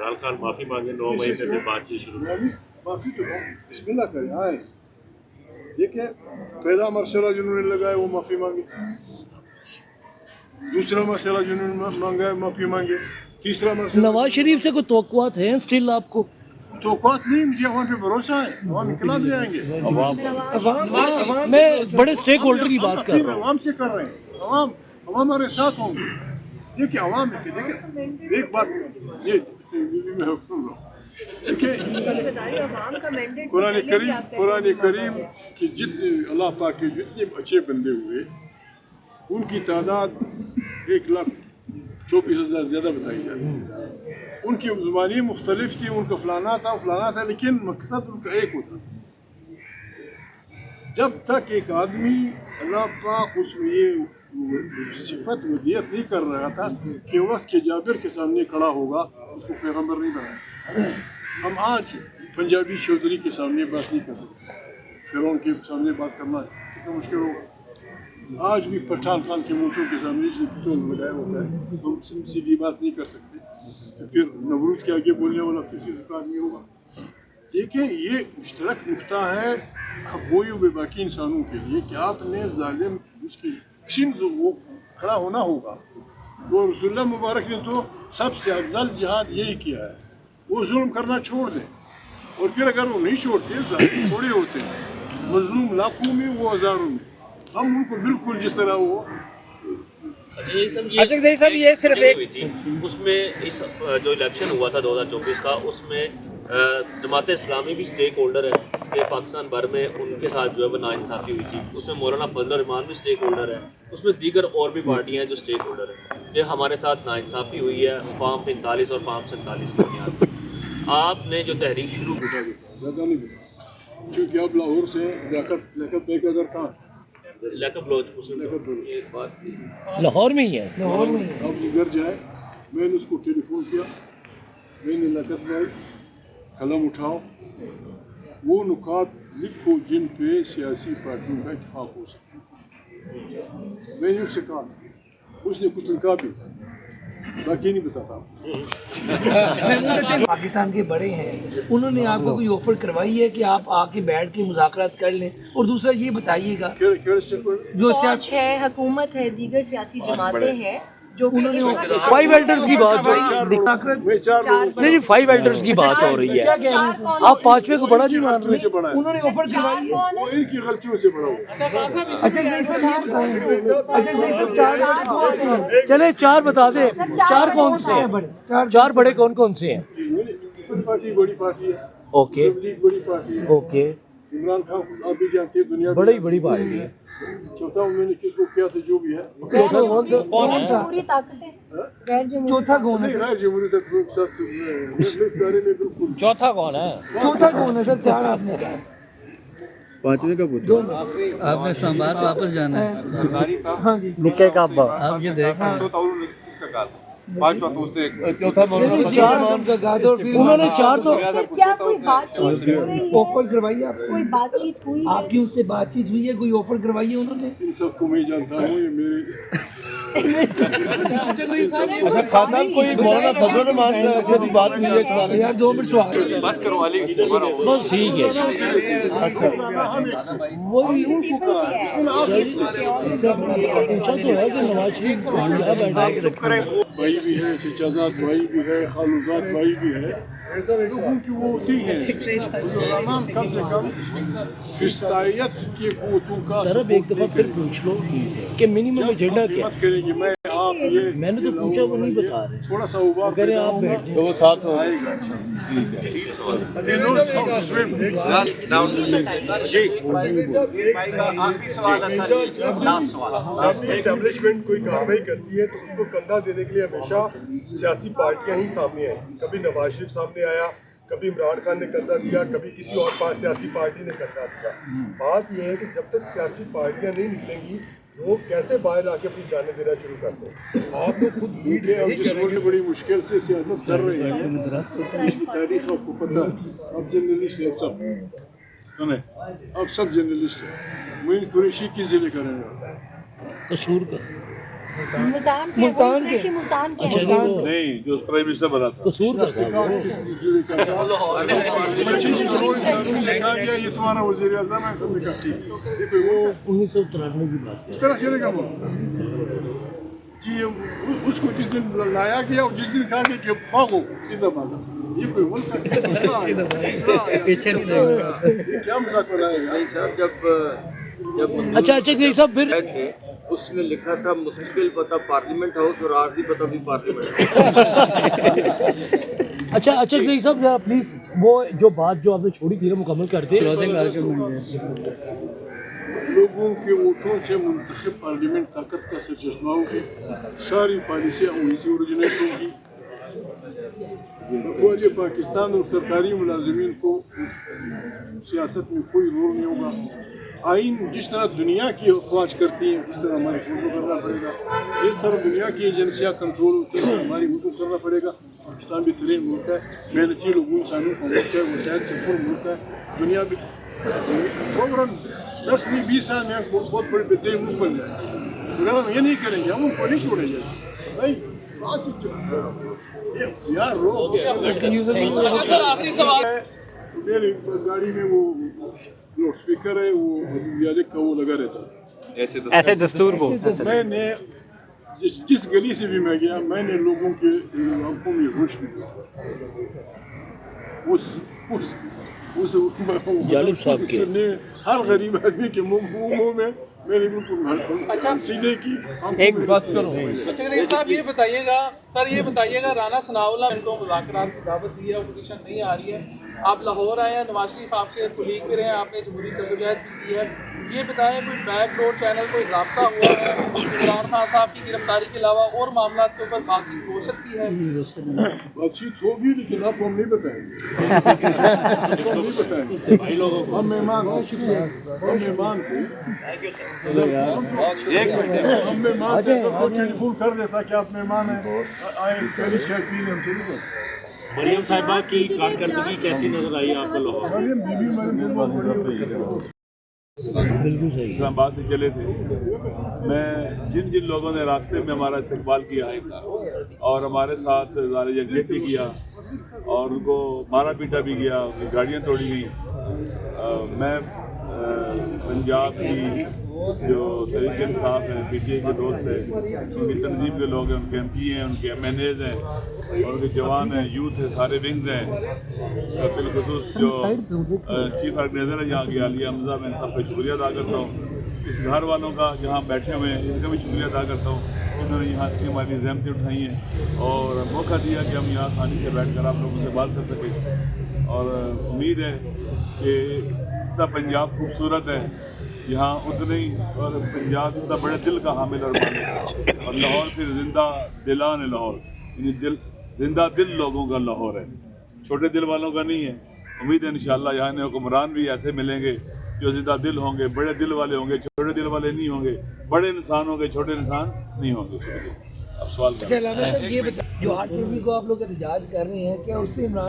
इमरान खान माफ़ी मांगे 9 मई पे फिर बातचीत शुरू माफ़ी तो बिस्मिल्लाह करें आए देखिए पहला मरसला जिन्होंने लगाया वो माफ़ी मांगे, दूसरा मरसला जिन्होंने मांगा है माफ़ी मांगे, तीसरा मरसला नवाज शरीफ से कोई तवक्कुआत हैं स्टिल आपको? तवक्कुआत नहीं, मुझे वहाँ पे भरोसा है अवाम इनकलाब ले आएंगे। मैं बड़े स्टेक होल्डर की बात कर रहा हूँ। अवाम से कर रहे हैं, अवाम हमारे साथ होंगे। देखिए अवाम देखिए एक बात ये मैं सुन रहा हूँ, देखिए कुरान करीम की जितने अल्लाह पाक के जितने अच्छे बंदे हुए उनकी तादाद 1,24,000 ज़्यादा बताई जाती है। उनकी ज़ुबानी मुख्तलिफ थी, उनका फलाना था लेकिन मकसद उनका एक होता। जब तक एक आदमी अल्लाह पाक उसमें ये सिफत वदियत नहीं कर रहा था कि वक्त के जाबिर के सामने खड़ा होगा, उसको पैगंबर नहीं बनाया। हम आज पंजाबी चौधरी के सामने बात नहीं कर सकते, फिरौन के सामने बात करना कितना मुश्किल होगा। आज भी पठान खान के मूँछों के सामने तो लगाया होता है, हम सीधी बात नहीं कर सकते, तो फिर नमरूद के आगे बोलने वाला किसी से काम नहीं होगा। देखिए ये मुश्तरक नुक्ता है हक़ोक़ व बाकी इंसानों के लिए कि आपने जालिम उसकी वो खड़ा होना होगा। वो रसूलुल्लाह मुबारक ने तो सबसे अफजल जिहाद यही किया है, वो जुल्म करना छोड़ दें। और फिर अगर वो नहीं छोड़ते, जालिम थोड़े होते हैं, मजलूम लाखों में वो हज़ारों में, हम उनको बिल्कुल जिस तरह वो अच्छा साहब ये सिर्फ एक थी उसमें इस जो इलेक्शन हुआ था 2024 का, उसमें जमात इस्लामी भी स्टेक होल्डर है कि पाकिस्तान भर में उनके साथ जो है वो नाइंसाफ़ी हुई थी। उसमें मौलाना फजल रहमान भी स्टेक होल्डर है, उसमें दीगर और भी पार्टियां हैं जो स्टेक होल्डर हैं। ये हमारे साथ नाइंसाफ़ी हुई है फार्म 45 और फार्म 47 की बुनियाद पर। आपने जो तहरीक शुरू ज़्यादा नहीं बता, क्योंकि अब लाहौर से लियाकत बेग अगर कहाँ एक बात लाहौर में ही है। अब घर जाए, मैंने उसको टेलीफोन किया, मैंने लियाकत भाई कलम उठाओ, वो नुकात लिखो जिन पे सियासी पार्टियों का इत्तेफाक हो सके। मैंने उससे कहा, उसने कुछ लिखा भी, बाकी नहीं बताता। पाकिस्तान के बड़े हैं, उन्होंने आपको कोई ऑफर करवाई है कि आप आके बैठ के मुज़ाकरात कर लें? और दूसरा ये बताइएगा जो फौज है, हुकूमत है, दीगर सियासी जमातें हैं जो उन्होंने 5 एल्डर्स की बात हो रही है। नहीं 5 एल्डर्स की बात हो रही है, आप 5वें को बड़ा नहीं मान रहे। उन्होंने ऑफर करवाई है। वो इनकी गलतियों से बड़ा हुआ। चले 4 बता दे, 4 कौन से हैं? 4 बड़े कौन कौन से हैं? पार्टी बड़ी पार्टी है, ओके बड़ी पार्टी है, ओके, इमरान खान आप भी जानते हैं, दुनिया बड़ी पार्टी है। चौथा उन्होंने किसको किया था जो भी है, जमहूरी ताकतें गैर जमहूरी चौथा कौन है? गैर जमहूरी तक बारे में बिल्कुल। चौथा कौन है? चौथा कौन है सर? 4 आपने कहा, 5वें का पूछो। आपने इस्लामाबाद वापस जाना है। हाँ जी, निके का अब्बा आप ये देख उन्होंने 4 तो क्या कोई बातचीत हो रही है? ऑफर करवाई है आपको? कोई बातचीत हुई है? आपकी उनसे बातचीत हुई है? कोई ऑफर करवाई है उन्होंने? इन सबको मैं जानता हूँ, ये मेरे अच्छा खासा कोई मौलाना फजल रहमान से भी बात हुई है इस बारे में? यार 2 मिनट सवाल बस करो अली की बस ठीक है। अच्छा वही उनको पूछा तो है कि नवाज शरीफ यहाँ बैठा है, भाई भी है, चचाजाद भाई भी है, खालूजाद भाई भी है, लोगों की वो उसी है। तमाम कम से कम फिस्तायत की क़ुव्वतों का तरफ एक दफ़ा फिर पूछ लो कि मिनिमम एजेंडा क्या है? करेंगे। मैं आप ये मैंने तो पूछा, वो नहीं बता रहे। थोड़ा सा उबार करें आप बैठ जाएं। तो वो साथ आएगा। एस्टेब्लिशमेंट कोई कार्रवाई करती है तो उसको कंधा देने के लिए हमेशा सियासी पार्टियां ही सामने आई। कभी नवाज शरीफ सामने आया, कभी इमरान खान ने कंधा दिया, कभी किसी और सियासी पार्टी ने कंधा दिया। बात यह है कि जब तक सियासी पार्टियां नहीं निकलेंगी, लोग कैसे बाहर आके अपनी जानें देना शुरू करते हैं? आप लोग खुद लीड नहीं करेंगे। बड़ी मुश्किल से सियासत कर रहे हैं, तारीख आपको पता है। अब जर्नलिस्ट है सब, सुने अब सब जर्नलिस्ट है। मोइन कुरैशी किस जिले का रहने वाला है? कसूर का मुल्तान के मुल्तान के। मुल्तान के नहीं, जो प्राइम मिनिस्टर बना था। कसूर का था वो। 25 करोड़ इंसानों से कहा गया ये तुम्हारा वजीर आजम है, सबने कहा ठीक है। ये कोई वो 1993 की बात इस तरह चलेगा वो जी, उसको जिस दिन लाया गया और जिस दिन कहा गया कि भागो, सीधा भागा। ये कोई मुल्क है? पीछे नहीं देखा। क्या मजाक बनाएगा? अच्छा जय साहब फिर थे उसमें लिखा था मुस्तकिल पता पार्लियामेंट हाउस और आरजी पता भी पार्लियामेंट। अच्छा जय साहब जरा प्लीज वो जो बात जो आपने छोड़ी थी ना मुकम्मल कर दे। क्लोजिंग आर्गुमेंट लोगों के वोटों से मुंतखब पार्लियामेंट ताकत का सरचश्मा होगी, सारी पॉलिसियाँ वहीं से ओरिजिनेट होगी। फौज पाकिस्तान और सरकारी मुलाजिमीन को सियासत में कोई रोल नहीं होगा। आइन जिस तरह दुनिया की अफवाज करती हैं उस तरह हमारी फौज को करना पड़ेगा। जिस तरह दुनिया की एजेंसियाँ कंट्रोल होती हैं हमारी उसको करना पड़ेगा। पाकिस्तान बेहतरीन मुल्क है, मेहनती लोगों इंसानों का मुल्क है, वसाइल से भरपूर मुल्क है। दुनिया में फौरन 10-20 साल में बहुत बड़े बेहतरीन मुल्क बन जाए। अगर हम ये नहीं करेंगे हम उनको नहीं छोड़ेंगे। नहीं यार मेरी गाड़ी में वो लाउड स्पीकर है, वो म्यूजिक का वो लगा रहता है। ऐसे दस्तूर को मैंने जिस गली से भी मैं गया मैंने लोगों के आंखों में रोशनी उस जालिब साहब के हर गरीब आदमी के मुंह में मैंने बिल्कुल सीने की एक बात करो। अच्छा साहब ये बताइएगा राना सनाउल्लाह इनको मुज़ाकरात की दावत दी है, अपोजिशन नहीं आ रही है, आप लाहौर आए हैं, नवाज शरीफ आपके कुलीग भी रहे हैं, आपने जमहूरी जद्दोजहद भी की है, ये बताएं कोई बैक डोर चैनल कोई राब्ता हुआ है इमरान खान साहब की गिरफ्तारी के अलावा और मामला के ऊपर बातचीत हो सकती है? बातचीत होगी लेकिन आपको हम नहीं बताएंगे। भाई लोगों को हम मेहमान थे, को टेलीफोन कर देता कि आप मेहमान हैं, आए पहली चाय पी लें, हम चले गए। मरियम साहिबा की कारकर्दगी कैसी नजर आई आपको लाहौर? मरियम बीबी बहुत बड़ी इस्लामाबाद से चले थे। मैं जिन लोगों ने रास्ते में हमारा इस्तकबाल किया और हमारे साथ यकजहती किया और उनको मारा पीटा भी गया, उनकी गाड़ियाँ तोड़ी गई। मैं पंजाब की जो तहरीक इंसाफ है, PTI के दोस्त हैं, उनकी तंजीम के लोग हैं, उनके MP हैं, उनके MNAs हैं और उनके जवान हैं, यूथ है, सारे विंग्स हैं। बिलखुसूस जो चीफ ऑर्गेनाइजर है यहाँ की आलिया हमजा, मैं सबका शुक्रिया अदा करता हूँ। इस घर वालों का जहाँ बैठे हुए हैं इनका भी शुक्रिया अदा करता हूँ, उन्होंने यहाँ से हमारी ज़हमतें उठाई हैं और मौका दिया कि हम यहाँ आसानी से बैठ कर आप लोगों से बात कर सकें। और उम्मीद है कि इतना पंजाब खूबसूरत है यहाँ उतने ही, और पंजाब इतना बड़े दिल का हामिल और मालिक है। और लाहौर फिर जिंदा दिलान है लाहौर, यानी जिंदा दिल लोगों का लाहौर है, छोटे दिल वालों का नहीं है। उम्मीद है इंशाअल्लाह यहाँ ने हुक्मरान भी ऐसे मिलेंगे जो जिंदा दिल होंगे, बड़े दिल वाले होंगे, छोटे दिल वाले नहीं होंगे, बड़े इंसान होंगे, छोटे इंसान नहीं होंगे। अब सवाल अच्छा लाला साहब ये बता, जो 8 फरवरी को आप लोग एहतजाज कर रहे हैं क्या उससे इमरान